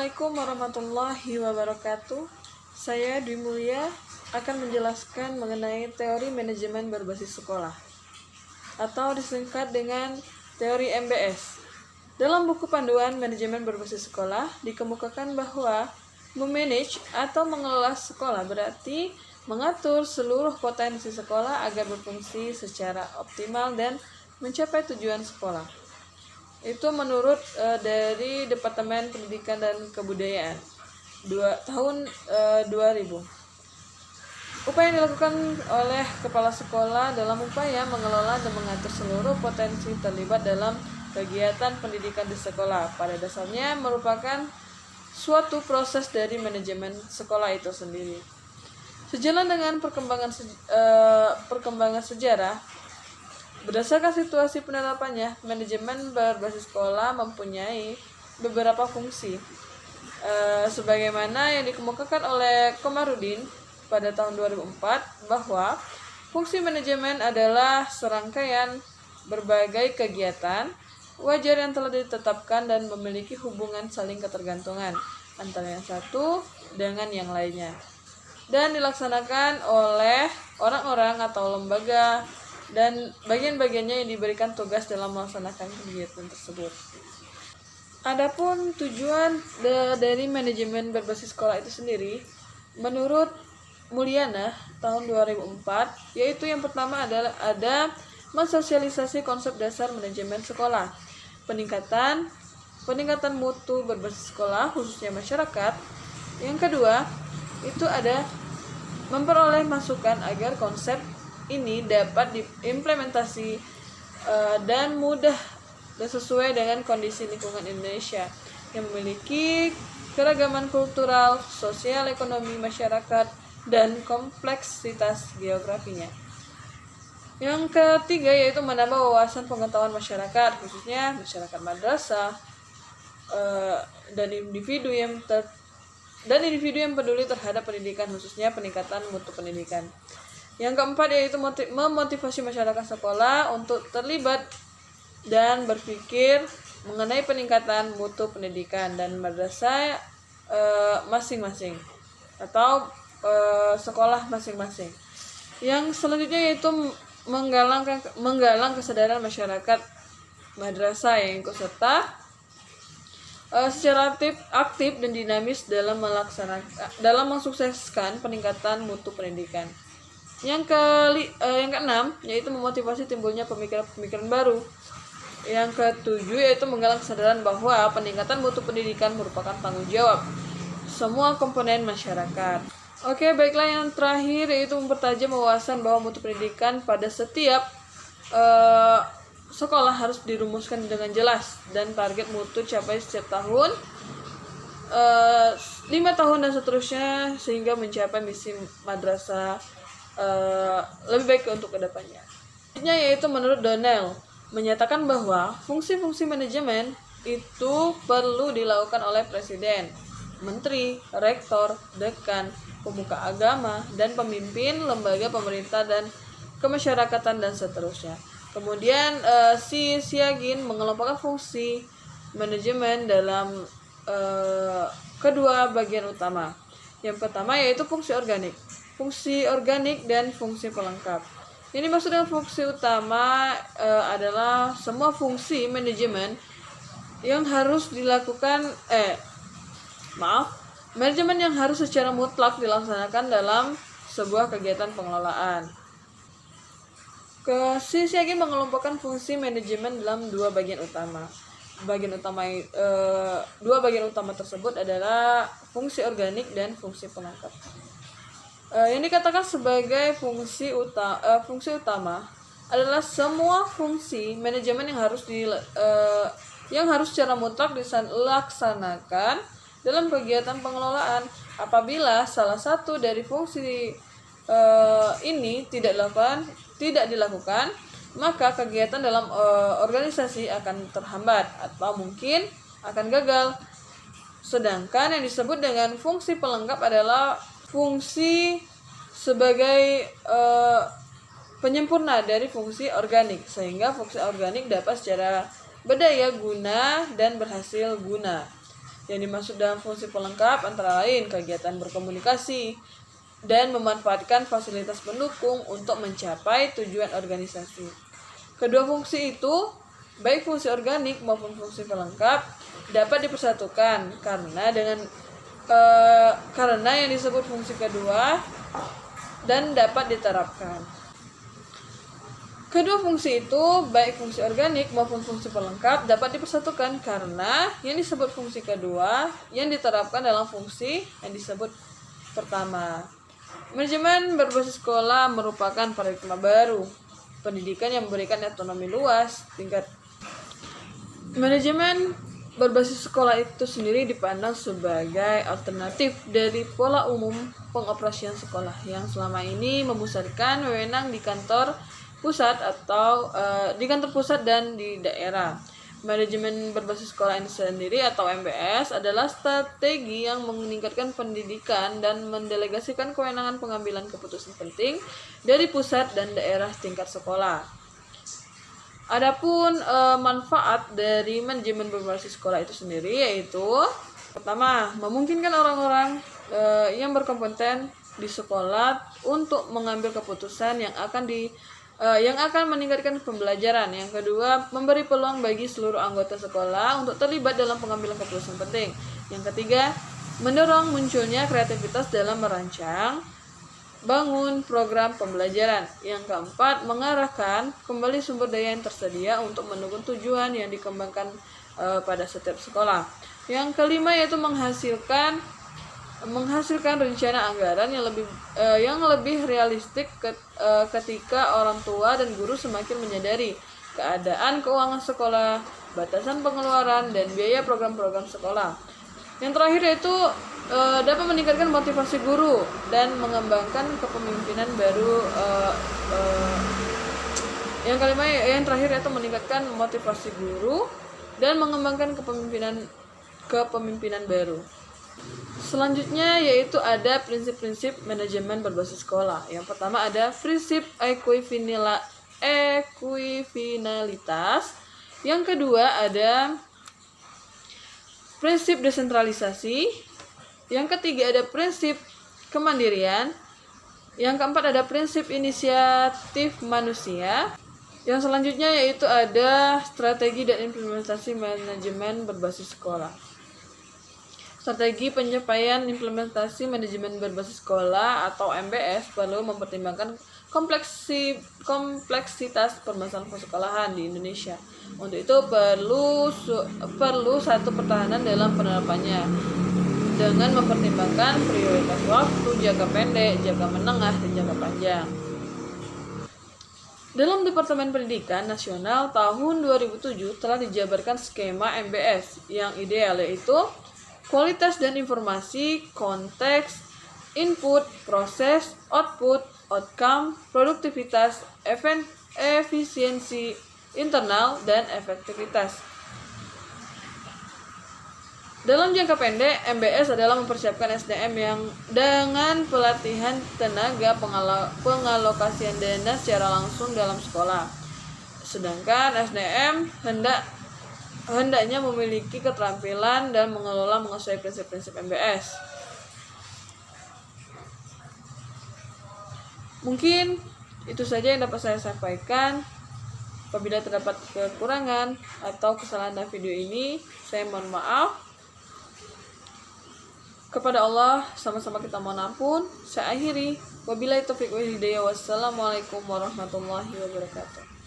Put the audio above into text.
Assalamualaikum warahmatullahi wabarakatuh. Saya Dwi Mulia akan menjelaskan mengenai teori manajemen berbasis sekolah atau disingkat dengan teori MBS. Dalam buku panduan manajemen berbasis sekolah dikemukakan bahwa memanage atau mengelola sekolah berarti mengatur seluruh potensi sekolah agar berfungsi secara optimal dan mencapai tujuan sekolah. Itu menurut dari Departemen Pendidikan dan Kebudayaan tahun 2000. Upaya yang dilakukan oleh kepala sekolah dalam upaya mengelola dan mengatur seluruh potensi terlibat dalam kegiatan pendidikan di sekolah pada dasarnya merupakan suatu proses dari manajemen sekolah itu sendiri. Sejalan dengan perkembangan sejarah, berdasarkan situasi penerapannya, manajemen berbasis sekolah mempunyai beberapa fungsi. Sebagaimana yang dikemukakan oleh Komarudin pada tahun 2004 bahwa fungsi manajemen adalah serangkaian berbagai kegiatan wajar yang telah ditetapkan dan memiliki hubungan saling ketergantungan antara yang satu dengan yang lainnya dan dilaksanakan oleh orang-orang atau lembaga dan bagian-bagiannya yang diberikan tugas dalam melaksanakan kegiatan tersebut. Adapun tujuan dari manajemen berbasis sekolah itu sendiri, menurut Mulyana tahun 2004, yaitu yang pertama adalah ada mensosialisasi konsep dasar manajemen sekolah, peningkatan mutu berbasis sekolah khususnya masyarakat. Yang kedua, itu ada memperoleh masukan agar konsep ini dapat diimplementasi dan mudah dan sesuai dengan kondisi lingkungan Indonesia yang memiliki keragaman kultural, sosial, ekonomi, masyarakat, dan kompleksitas geografinya. Yang ketiga yaitu menambah wawasan pengetahuan masyarakat, khususnya masyarakat madrasah dan individu yang peduli terhadap pendidikan, khususnya peningkatan mutu pendidikan. Yang keempat yaitu memotivasi masyarakat sekolah untuk terlibat dan berpikir mengenai peningkatan mutu pendidikan dan madrasah masing-masing atau sekolah masing-masing. Yang selanjutnya yaitu menggalang kesadaran masyarakat madrasah yang ikut serta secara aktif dan dinamis dalam mensukseskan peningkatan mutu pendidikan. Yang keenam yaitu memotivasi timbulnya pemikiran-pemikiran baru. Yang ketujuh yaitu menggalang kesadaran bahwa peningkatan mutu pendidikan merupakan tanggung jawab semua komponen masyarakat. Oke, baiklah, yang terakhir yaitu mempertajam wawasan bahwa mutu pendidikan pada setiap sekolah harus dirumuskan dengan jelas dan target mutu capai setiap tahun 5 tahun dan seterusnya sehingga mencapai misi madrasah lebih baik untuk kedepannya. Selanjutnya yaitu menurut Donnell menyatakan bahwa fungsi-fungsi manajemen itu perlu dilakukan oleh presiden, menteri, rektor, dekan, pemuka agama, dan pemimpin lembaga pemerintah dan kemasyarakatan dan seterusnya. Kemudian si Siagin mengelompokkan fungsi manajemen dalam kedua bagian utama. Yang pertama yaitu fungsi organik dan fungsi pelengkap. Ini maksud dengan fungsi utama adalah semua fungsi manajemen yang harus dilakukan manajemen yang harus secara mutlak dilaksanakan dalam sebuah kegiatan pengelolaan. Siagin mengelompokkan fungsi manajemen dalam dua bagian utama. Dua bagian utama tersebut adalah fungsi organik dan fungsi pelengkap. Yang dikatakan sebagai fungsi utama adalah semua fungsi manajemen yang harus secara mutlak dilaksanakan dalam kegiatan pengelolaan. Apabila salah satu dari fungsi ini tidak dilakukan, maka kegiatan dalam organisasi akan terhambat atau mungkin akan gagal. Sedangkan yang disebut dengan fungsi pelengkap adalah fungsi sebagai penyempurna dari fungsi organik, sehingga fungsi organik dapat secara berdaya guna dan berhasil guna. Yang dimaksud dalam fungsi pelengkap antara lain kegiatan berkomunikasi dan memanfaatkan fasilitas pendukung untuk mencapai tujuan organisasi. Kedua fungsi itu, baik fungsi organik maupun fungsi pelengkap, dapat dipersatukan karena yang disebut fungsi kedua dan dapat diterapkan. Kedua fungsi itu, baik fungsi organik maupun fungsi pelengkap, dapat dipersatukan karena yang disebut fungsi kedua yang diterapkan dalam fungsi yang disebut pertama. Manajemen berbasis sekolah merupakan paradigma baru pendidikan yang memberikan otonomi luas tingkat. Manajemen berbasis sekolah itu sendiri dipandang sebagai alternatif dari pola umum pengoperasian sekolah yang selama ini memusatkan wewenang di kantor pusat dan di daerah. Manajemen berbasis sekolah ini sendiri atau MBS adalah strategi yang meningkatkan pendidikan dan mendelegasikan kewenangan pengambilan keputusan penting dari pusat dan daerah tingkat sekolah. Adapun manfaat dari manajemen berbasis sekolah itu sendiri yaitu pertama, memungkinkan orang-orang yang berkompeten di sekolah untuk mengambil keputusan yang akan meningkatkan pembelajaran. Yang kedua, memberi peluang bagi seluruh anggota sekolah untuk terlibat dalam pengambilan keputusan penting. Yang ketiga, mendorong munculnya kreativitas dalam merancang bangun program pembelajaran. Yang keempat, mengarahkan kembali sumber daya yang tersedia untuk mendukung tujuan yang dikembangkan pada setiap sekolah. Yang kelima yaitu menghasilkan rencana anggaran yang lebih realistik ketika orang tua dan guru semakin menyadari keadaan keuangan sekolah, batasan pengeluaran dan biaya program-program sekolah. Yang terakhir yaitu dapat meningkatkan motivasi guru dan mengembangkan kepemimpinan baru. Yang terakhir yaitu meningkatkan motivasi guru dan mengembangkan kepemimpinan baru. Selanjutnya yaitu ada prinsip-prinsip manajemen berbasis sekolah. Yang pertama ada prinsip ekuifinalitas. Yang kedua ada prinsip desentralisasi. Yang ketiga ada prinsip kemandirian. Yang keempat ada prinsip inisiatif manusia. Yang selanjutnya yaitu ada strategi dan implementasi manajemen berbasis sekolah. Strategi pencapaian implementasi manajemen berbasis sekolah atau MBS perlu mempertimbangkan kompleksitas permasalahan persekolahan di Indonesia. Untuk itu perlu satu pertahanan dalam penerapannya dengan mempertimbangkan prioritas waktu, jangka pendek, jangka menengah, dan jangka panjang. Dalam Departemen Pendidikan Nasional tahun 2007 telah dijabarkan skema MBS yang ideal yaitu kualitas dan informasi, konteks, input, proses, output, outcome, produktivitas, efisiensi internal, dan efektivitas. Dalam jangka pendek, MBS adalah mempersiapkan SDM yang dengan pelatihan tenaga pengalokasian dana secara langsung dalam sekolah. Sedangkan SDM hendaknya memiliki keterampilan dan mengelola prinsip-prinsip MBS. Mungkin itu saja yang dapat saya sampaikan. Apabila terdapat kekurangan atau kesalahan dalam video ini, saya mohon maaf. Kepada Allah, sama-sama kita mohon ampun. Saya akhiri. Wabillahi taufiq wal hidayah. Wassalamualaikum warahmatullahi wabarakatuh.